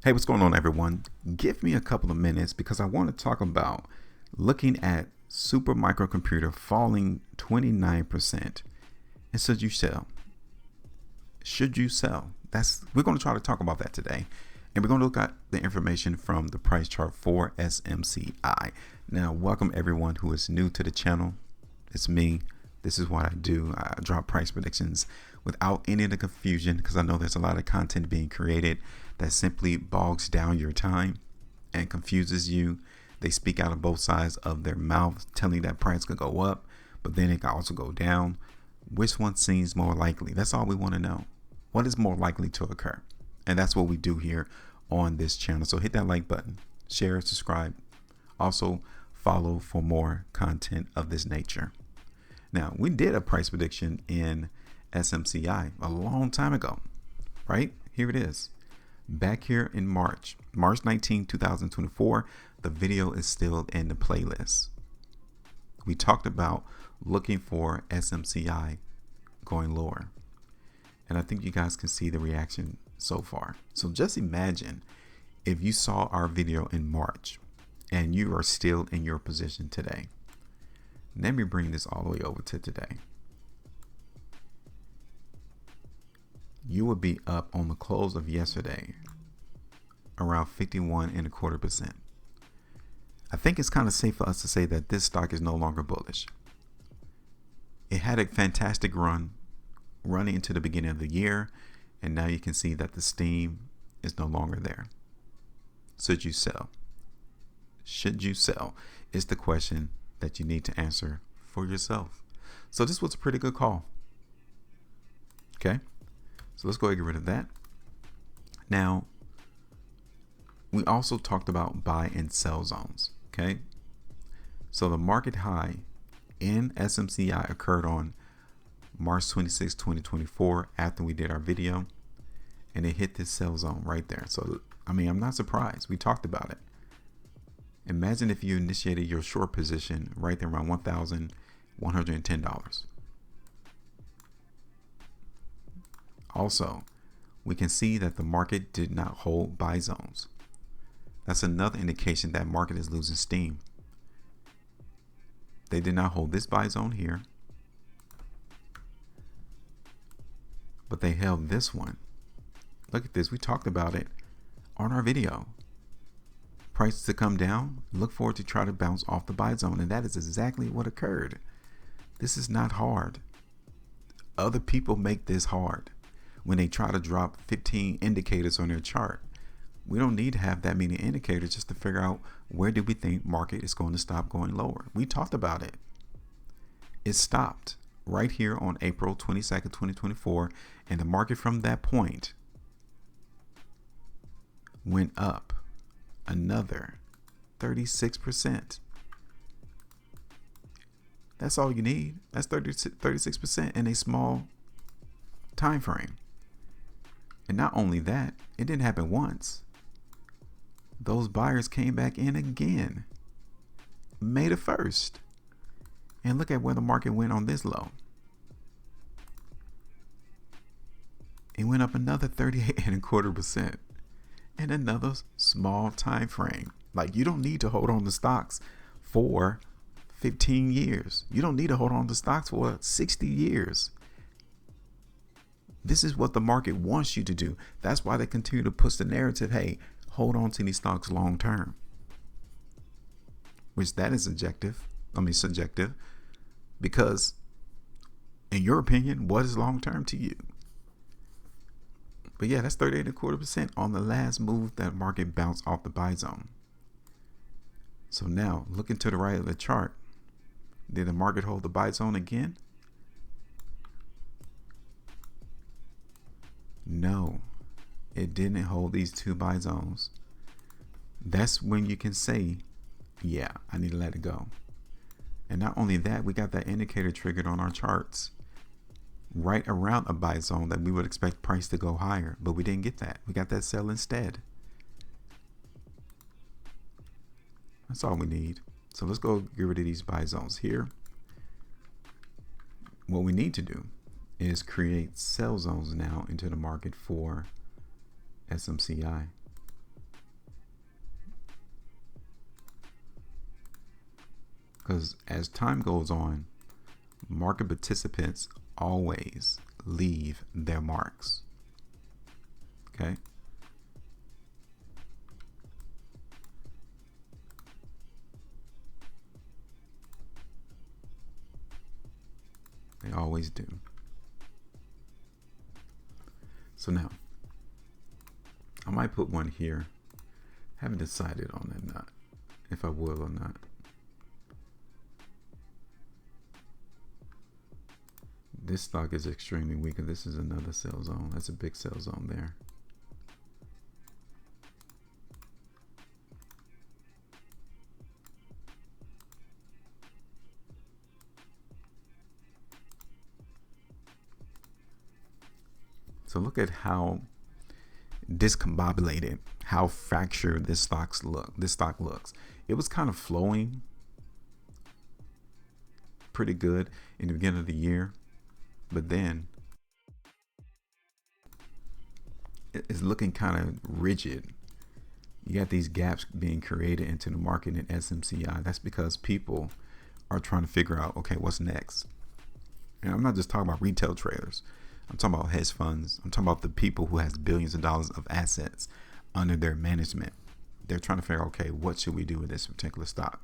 Hey, what's going on, everyone? Give me a couple of minutes because I want to talk about looking at super microcomputer falling 29%. And should you sell? Should you sell? We're going to try to talk about that today. And we're going to look at the information from the price chart for SMCI. Now, welcome everyone who is new to the channel. It's me. This is what I do. I drop price predictions without any of the confusion because I know there's a lot of content being created that simply bogs down your time and confuses you. They speak out of both sides of their mouth, telling you that price could go up, but then it can also go down. Which one seems more likely? That's all we want to know. What is more likely to occur? And that's what we do here on this channel. So hit that like button, share, subscribe. Also follow for more content of this nature. Now, we did a price prediction in SMCI a long time ago, right? Here it is. Back here in March 19, 2024, the video is still in the playlist. We talked about looking for SMCI going lower. And I think you guys can see the reaction so far. So just imagine if you saw our video in March and you are still in your position today. Let me bring this all the way over to today. You would be up on the close of yesterday around 51.25%. I think it's kind of safe for us to say that this stock is no longer bullish. It had a fantastic run running into the beginning of the year, and now you can see that the steam is no longer there. Should you sell? Should you sell is the question that you need to answer for yourself. So this was a pretty good call. Okay. So let's go ahead and get rid of that. Now, we also talked about buy and sell zones. Okay. So the market high in SMCI occurred on March 26, 2024, after we did our video, and it hit this sell zone right there. So, I mean, I'm not surprised. We talked about it. Imagine if you initiated your short position right there around $1,110. Also, we can see that the market did not hold buy zones. That's another indication that market is losing steam. They did not hold this buy zone here, but they held this one. Look at this. We talked about it on our video. Prices to come down, look forward to try to bounce off the buy zone, and that is exactly what occurred. This is not hard. Other people make this hard when they try to drop 15 indicators on their chart. We don't need to have that many indicators just to figure out where do we think market is going to stop going lower. We talked about it. It stopped right here on April 22nd, 2024, and the market from that point went up another 36%. That's all you need. That's 36% in a small time frame. And not only that, it didn't happen once. Those buyers came back in again May the 1st. And look at where the market went on this low. It went up another 38.25% in another small time frame. Like, you don't need to hold on to stocks for 15 years. You don't need to hold on to stocks for 60 years. This is what the market wants you to do. That's why they continue to push the narrative, hey, hold on to these stocks long term. Which that is subjective, because in your opinion, what is long term to you? But yeah, that's 38.25% on the last move that market bounced off the buy zone. So now looking to the right of the chart, did the market hold the buy zone again? No, it didn't hold these two buy zones. That's when you can say, yeah, I need to let it go. And not only that, we got that indicator triggered on our charts right around a buy zone that we would expect price to go higher, but we didn't get that. We got that sell instead. That's all we need. So let's go get rid of these buy zones here. What we need to do is create sell zones now into the market for SMCI. because as time goes on, market participants always leave their marks. Okay. They always do. So now, I might put one here. Haven't decided on it, not if I will or not. This stock is extremely weak, and this is another sell zone. That's a big sell zone there. So look at how discombobulated, how fractured this stock looks. It was kind of flowing pretty good in the beginning of the year, but then it's looking kind of rigid. You got these gaps being created into the market in SMCI. That's because people are trying to figure out, okay, what's next? And I'm not just talking about retail traders. I'm talking about hedge funds. I'm talking about the people who has billions of dollars of assets under their management. They're trying to figure out, okay, what should we do with this particular stock?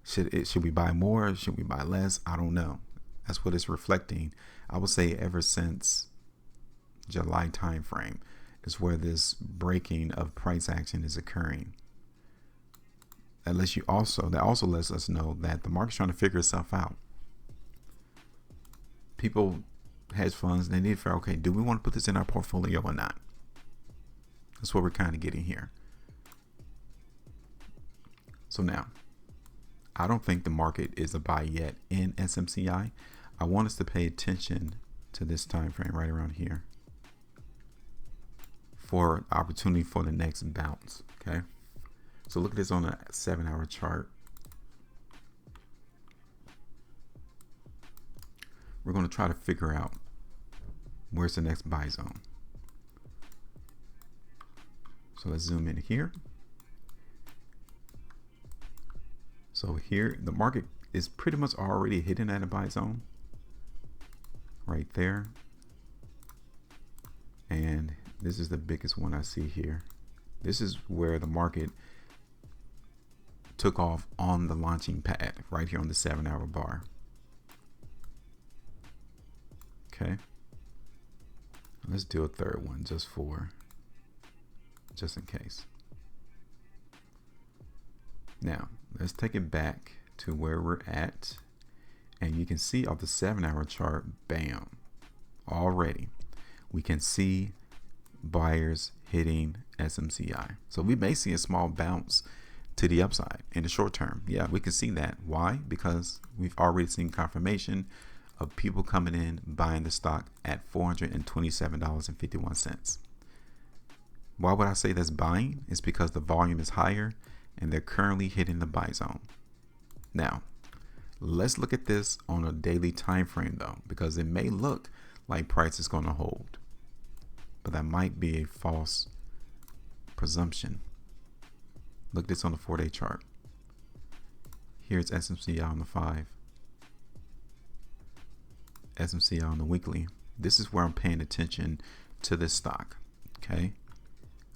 Should we buy more? Should we buy less? I don't know. That's what it's reflecting. I would say ever since July timeframe is where this breaking of price action is occurring. That also lets us know that the market's trying to figure itself out. People, hedge funds, they need to figure out, okay, do we want to put this in our portfolio or not? That's what we're kind of getting here. So now, I don't think the market is a buy yet in SMCI. I want us to pay attention to this time frame right around here for opportunity for the next bounce. Okay, so look at this on a 7-hour chart. We're going to try to figure out where's the next buy zone. So let's zoom in here. So here, the market is pretty much already hitting at a buy zone right there. And this is the biggest one I see here. This is where the market took off on the launching pad right here on the 7-hour bar. Okay. Let's do a third one just in case. Now, let's take it back to where we're at. And you can see off the 7-hour chart, bam, already we can see buyers hitting SMCI. So we may see a small bounce to the upside in the short term. Yeah, we can see that. Why? Because we've already seen confirmation of people coming in buying the stock at $427.51. Why would I say that's buying? It's because the volume is higher and they're currently hitting the buy zone. Now, let's look at this on a daily time frame though, because it may look like price is going to hold, but that might be a false presumption. Look at this on the 4-day chart. Here's SMCI on the 5. SMCI on the weekly. This is where I'm paying attention to this stock, okay,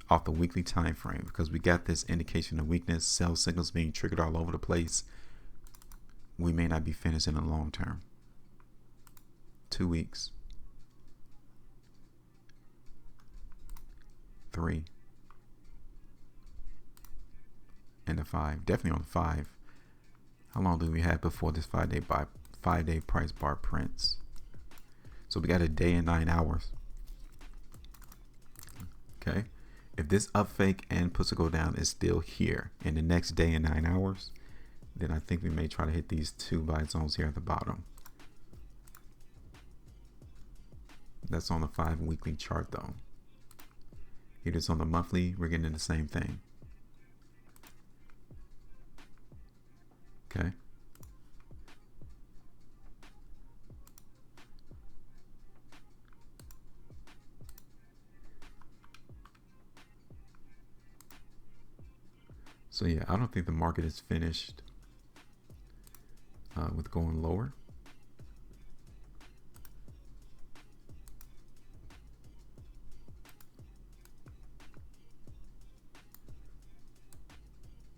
off the weekly time frame, because we got this indication of weakness, sell signals being triggered all over the place. We may not be finished in the long term. 2 weeks, 3, and the 5. Definitely on the 5. How long do we have before this 5-day price bar prints? So we got a day and 9 hours. Okay, if this up fake and puts a go down is still here in the next day and 9 hours, then I think we may try to hit these 2 buy zones here at the bottom. That's on the 5 weekly chart though. Here it is on the monthly. We're getting the same thing. Okay. So yeah, I don't think the market is finished with going lower.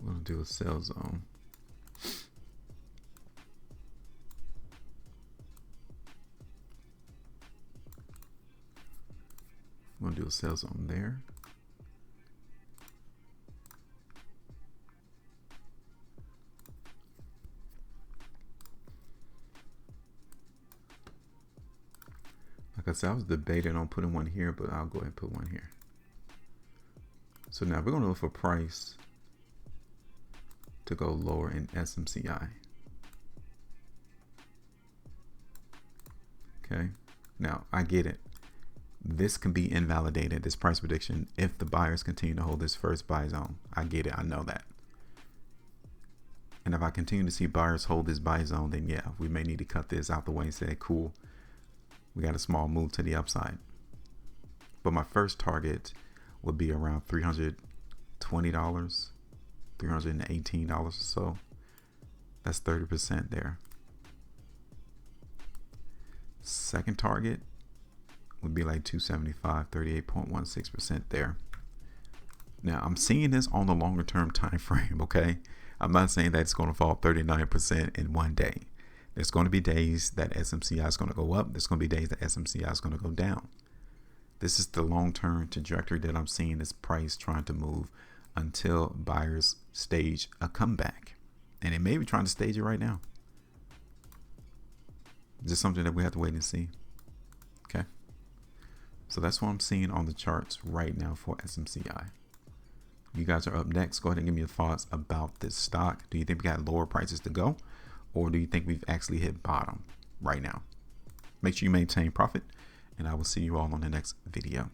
We'll do a sell zone. We'll do a sell zone there. Like I said, I was debating on putting one here, but I'll go ahead and put one here. So now we're going to look for price to go lower in SMCI. Okay, now I get it. This can be invalidated, this price prediction, if the buyers continue to hold this first buy zone. I get it, I know that. And if I continue to see buyers hold this buy zone, then yeah, we may need to cut this out the way and say, cool, we got a small move to the upside. But my first target would be around $320, $318 or so. That's 30% there. Second target would be like 275, 38.16% there. Now I'm seeing this on the longer term time frame, okay? I'm not saying that it's going to fall 39% in one day. There's going to be days that SMCI is going to go up. There's going to be days that SMCI is going to go down. This is the long-term trajectory that I'm seeing this price trying to move until buyers stage a comeback. And it may be trying to stage it right now. This is something that we have to wait and see. Okay. So that's what I'm seeing on the charts right now for SMCI. You guys are up next. Go ahead and give me your thoughts about this stock. Do you think we got lower prices to go? Or do you think we've actually hit bottom right now? Make sure you maintain profit, and I will see you all on the next video.